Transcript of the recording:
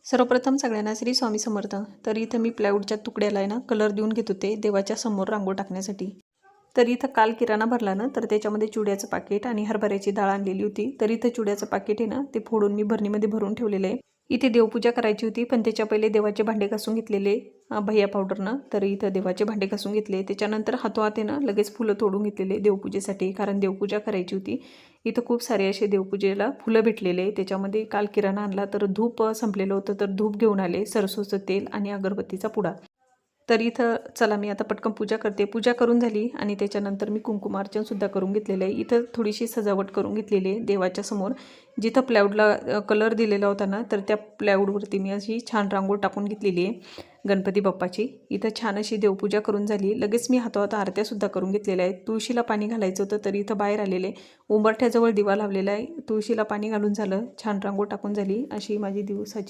सर्वप्रथम सगळ्यांना श्री स्वामी समर्थ. तर इथं मी प्लायवूडच्या तुकड्याला आहे ना कलर देऊन घेत होते देवाच्या समोर रांगोळ टाकण्यासाठी. तर इथं काल किराणा भरला ना, तर त्याच्यामध्ये चुड्याचं पाकिट आणि हरभऱ्याची डाळ आणलेली होती. तर इथं चुड्याचं पाकिट आहे ना ते फोडून मी भरणीमध्ये भरून ठेवलेलं आहे. इथे देवपूजा करायची होती, पण त्याच्या पहिले देवाचे भांडे घासून घेतलेले भैया पावडरनं. तर इथं देवाचे भांडे घासून घेतले. त्याच्यानंतर हातोहात आहे ना लगेच फुलं तोडून घेतलेले देवपूजेसाठी, कारण देवपूजा करायची होती. इथं खूप सारे असे देवपूजेला फुलं भेटलेले. त्याच्यामध्ये काल किराणा आणला तर धूप संपलेलं होतं, तर धूप घेऊन आले, सरसोचं तेल आणि अगरबत्तीचा पुडा. तर इथं चला मी आता पटकन पूजा करते. पूजा करून झाली आणि त्याच्यानंतर मी कुंकुमार्चनसुद्धा करून घेतलेलं आहे. इथं थोडीशी सजावट करून घेतलेली आहे देवाच्या समोर. जिथं प्लायवूडला कलर दिलेला होता ना, तर त्या प्लायवूडवरती मी अशी छान रांगोळ टाकून घेतलेली आहे गणपती बाप्पाची. इथं छान अशी देवपूजा करून झाली. लगेच मी हाताहात आरत्यासुद्धा करून घेतलेल्या आहेत. तुळशीला पाणी घालायचं होतं, तर इथं बाहेर आलेले उंबरठ्याजवळ दिवा लावलेला आहे. तुळशीला पाणी घालून झालं, छान रांगोळ टाकून झाली. अशी माझी दिवसाची